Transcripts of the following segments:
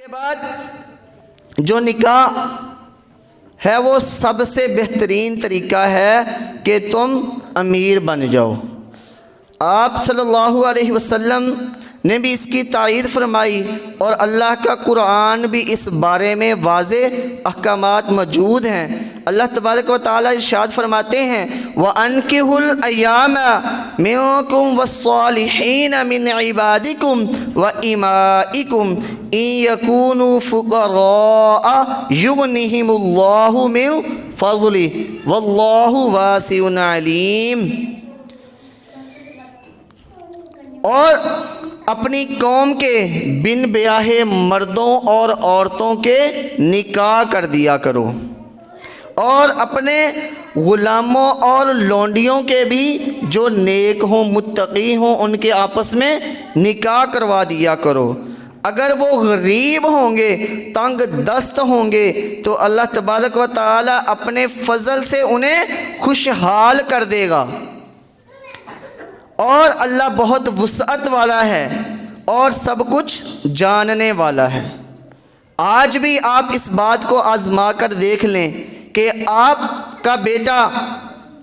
کے بعد جو نکاح ہے وہ سب سے بہترین طریقہ ہے کہ تم امیر بن جاؤ۔ آپ صلی اللہ علیہ وسلم نے بھی اس کی تائید فرمائی اور اللہ کا قرآن بھی اس بارے میں واضح احکامات موجود ہیں۔ اللہ تبارک و تعالیٰ ارشاد فرماتے ہیں وَأَنكِحُوا الْأَيَّامَ مِنكُمْ وَالصَّالِحِينَ مِنْ عِبَادِكُمْ وَإِمَائِكُمْ إِن يَكُونُوا فُقَرَاءَ يُغْنِهِمُ اللَّهُ مِنْ فَضْلِهِ وَاللَّهُ وَاسِعٌ عَلِيمٌ۔ اور اپنی قوم کے بن بیاہ مردوں اور عورتوں کے نکاح کر دیا کرو، اور اپنے غلاموں اور لونڈیوں کے بھی جو نیک ہوں متقی ہوں ان کے آپس میں نکاح کروا دیا کرو۔ اگر وہ غریب ہوں گے، تنگ دست ہوں گے تو اللہ تبارک و تعالی اپنے فضل سے انہیں خوشحال کر دے گا، اور اللہ بہت وسعت والا ہے اور سب کچھ جاننے والا ہے۔ آج بھی آپ اس بات کو آزما کر دیکھ لیں کہ آپ کا بیٹا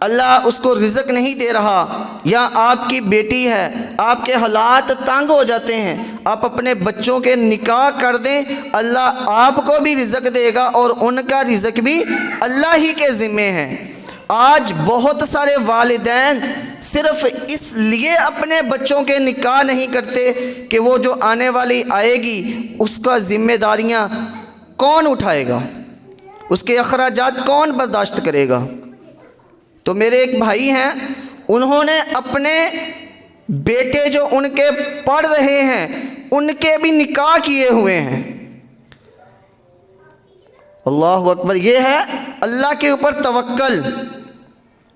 اللہ اس کو رزق نہیں دے رہا، یا آپ کی بیٹی ہے، آپ کے حالات تنگ ہو جاتے ہیں، آپ اپنے بچوں کے نکاح کر دیں، اللہ آپ کو بھی رزق دے گا اور ان کا رزق بھی اللہ ہی کے ذمے ہے۔ آج بہت سارے والدین صرف اس لیے اپنے بچوں کے نکاح نہیں کرتے کہ وہ جو آنے والی آئے گی اس کا ذمہ داریاں کون اٹھائے گا، اس کے اخراجات کون برداشت کرے گا۔ تو میرے ایک بھائی ہیں، انہوں نے اپنے بیٹے جو ان کے پڑھ رہے ہیں ان کے بھی نکاح کیے ہوئے ہیں۔ اللہ اکبر، یہ ہے اللہ کے اوپر توکل۔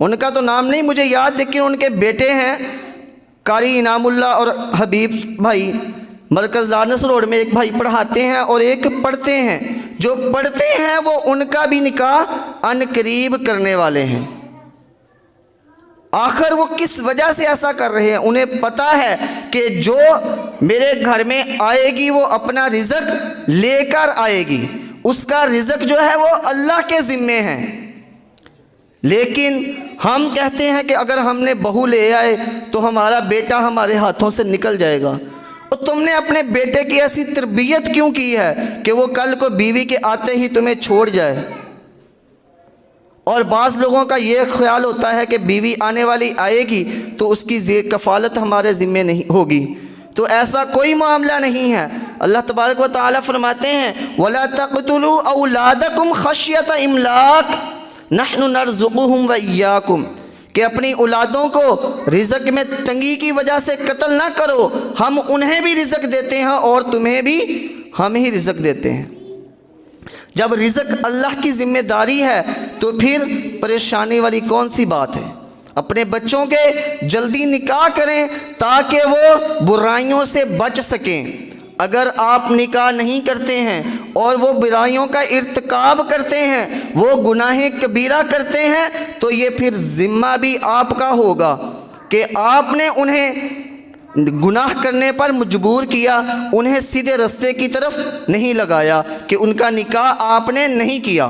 ان کا تو نام نہیں مجھے یاد، لیکن ان کے بیٹے ہیں قاری انعام اللہ اور حبیب بھائی، مرکز لارنس روڈ میں ایک بھائی پڑھاتے ہیں اور ایک پڑھتے ہیں۔ جو پڑھتے ہیں وہ ان کا بھی نکاح ان قریب کرنے والے ہیں۔ آخر وہ کس وجہ سے ایسا کر رہے ہیں؟ انہیں پتہ ہے کہ جو میرے گھر میں آئے گی وہ اپنا رزق لے کر آئے گی، اس کا رزق جو ہے وہ اللہ کے ذمے ہے۔ لیکن ہم کہتے ہیں کہ اگر ہم نے بہو لے آئے تو ہمارا بیٹا ہمارے ہاتھوں سے نکل جائے گا۔ اور تم نے اپنے بیٹے کی ایسی تربیت کیوں کی ہے کہ وہ کل کو بیوی کے آتے ہی تمہیں چھوڑ جائے؟ اور بعض لوگوں کا یہ خیال ہوتا ہے کہ بیوی آنے والی آئے گی تو اس کی کفالت ہمارے ذمے نہیں ہوگی، تو ایسا کوئی معاملہ نہیں ہے۔ اللہ تبارک و تعالیٰ فرماتے ہیں وَلَا تَقْتُلُوا أَوْلَادَكُمْ خَشْيَةَ إِمْلَاقٍ نَحْنُ نَرْزُقُهُمْ وَإِيَّاكُمْ، کہ اپنی اولادوں کو رزق میں تنگی کی وجہ سے قتل نہ کرو، ہم انہیں بھی رزق دیتے ہیں اور تمہیں بھی ہم ہی رزق دیتے ہیں۔ جب رزق اللہ کی ذمہ داری ہے تو پھر پریشانی والی کون سی بات ہے؟ اپنے بچوں کے جلدی نکاح کریں تاکہ وہ برائیوں سے بچ سکیں۔ اگر آپ نکاح نہیں کرتے ہیں اور وہ برائیوں کا ارتکاب کرتے ہیں، وہ گناہ کبیرہ کرتے ہیں، تو یہ پھر ذمہ بھی آپ کا ہوگا کہ آپ نے انہیں گناہ کرنے پر مجبور کیا، انہیں سیدھے رستے کی طرف نہیں لگایا، کہ ان کا نکاح آپ نے نہیں کیا۔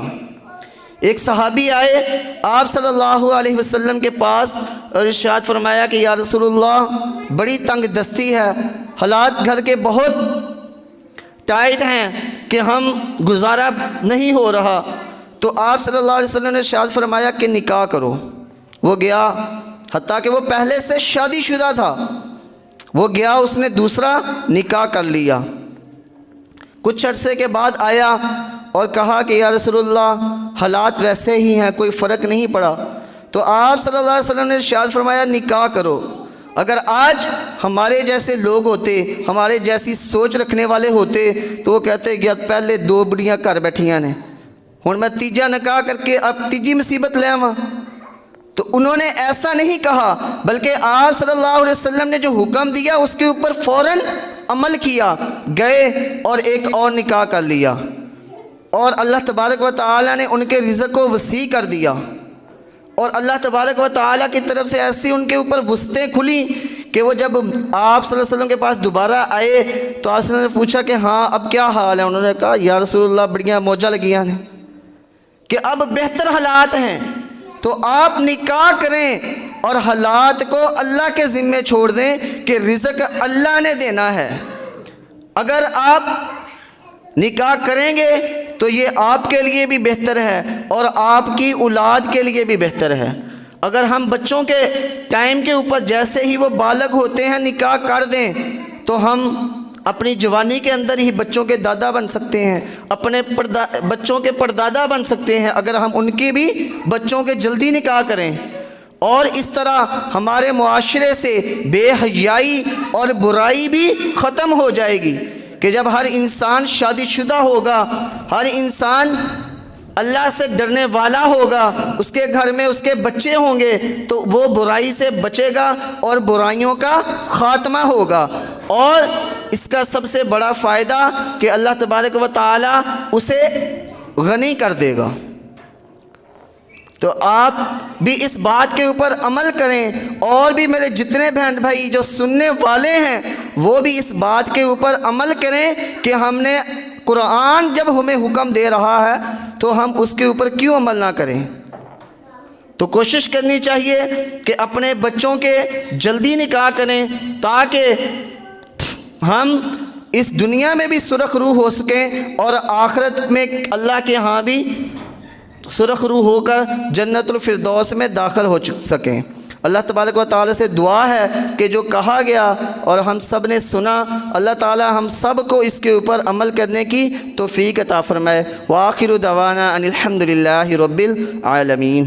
ایک صحابی آئے آپ صلی اللہ علیہ وسلم کے پاس اور ارشاد فرمایا کہ یا رسول اللہ بڑی تنگ دستی ہے، حالات گھر کے بہت ٹائٹ ہیں کہ ہم گزارا نہیں ہو رہا۔ تو آپ صلی اللہ علیہ وسلم نے ارشاد فرمایا کہ نکاح کرو۔ وہ گیا، حتیٰ کہ وہ پہلے سے شادی شدہ تھا، وہ گیا، اس نے دوسرا نکاح کر لیا۔ کچھ عرصے کے بعد آیا اور کہا کہ یا رسول اللہ حالات ویسے ہی ہیں، کوئی فرق نہیں پڑا۔ تو آپ صلی اللہ علیہ وسلم نے ارشاد فرمایا نکاح کرو۔ اگر آج ہمارے جیسے لوگ ہوتے، ہمارے جیسی سوچ رکھنے والے ہوتے تو وہ کہتے کہ یار پہلے دو بڑیاں گھر بیٹھیاں نے، ہن میں تیجا نکاح کر کے اب تیجی مصیبت لے آواں۔ تو انہوں نے ایسا نہیں کہا، بلکہ آپ صلی اللہ علیہ وسلم نے جو حکم دیا اس کے اوپر فوراً عمل کیا، گئے اور ایک اور نکاح کر لیا، اور اللہ تبارک و تعالیٰ نے ان کے رزق کو وسیع کر دیا، اور اللہ تبارک و تعالیٰ کی طرف سے ایسی ان کے اوپر وسعتیں کھلی کہ وہ جب آپ صلی اللہ علیہ وسلم کے پاس دوبارہ آئے تو آپ صلی اللہ علیہ وسلم نے پوچھا کہ ہاں اب کیا حال ہے؟ انہوں نے کہا یا رسول اللہ بڑیاں موجہ لگیاں ہیں کہ اب بہتر حالات ہیں، تو آپ نکاح کریں اور حالات کو اللہ کے ذمے چھوڑ دیں کہ رزق اللہ نے دینا ہے۔ اگر آپ نکاح کریں گے تو یہ آپ کے لیے بھی بہتر ہے اور آپ کی اولاد کے لیے بھی بہتر ہے۔ اگر ہم بچوں کے ٹائم کے اوپر جیسے ہی وہ بالغ ہوتے ہیں نکاح کر دیں تو ہم اپنی جوانی کے اندر ہی بچوں کے دادا بن سکتے ہیں، اپنے بچوں کے پردادا بن سکتے ہیں اگر ہم ان کی بھی بچوں کے جلدی نکاح کریں۔ اور اس طرح ہمارے معاشرے سے بے حیائی اور برائی بھی ختم ہو جائے گی کہ جب ہر انسان شادی شدہ ہوگا، ہر انسان اللہ سے ڈرنے والا ہوگا، اس کے گھر میں اس کے بچے ہوں گے تو وہ برائی سے بچے گا اور برائیوں کا خاتمہ ہوگا۔ اور اس کا سب سے بڑا فائدہ کہ اللہ تبارک و تعالی اسے غنی کر دے گا۔ تو آپ بھی اس بات کے اوپر عمل کریں، اور بھی میرے جتنے بہن بھائی جو سننے والے ہیں وہ بھی اس بات کے اوپر عمل کریں کہ ہم نے قرآن جب ہمیں حکم دے رہا ہے تو ہم اس کے اوپر کیوں عمل نہ کریں۔ تو کوشش کرنی چاہیے کہ اپنے بچوں کے جلدی نکاح کریں تاکہ ہم اس دنیا میں بھی سرخ روح ہو سکیں اور آخرت میں اللہ کے ہاں بھی سرخ روح ہو کر جنت الفردوس میں داخل ہو سکیں۔ اللہ تبارک و تعالی سے دعا ہے کہ جو کہا گیا اور ہم سب نے سنا، اللہ تعالی ہم سب کو اس کے اوپر عمل کرنے کی توفیق عطا فرمائے۔ وآخر دعوانا ان الحمد للہ رب العالمین۔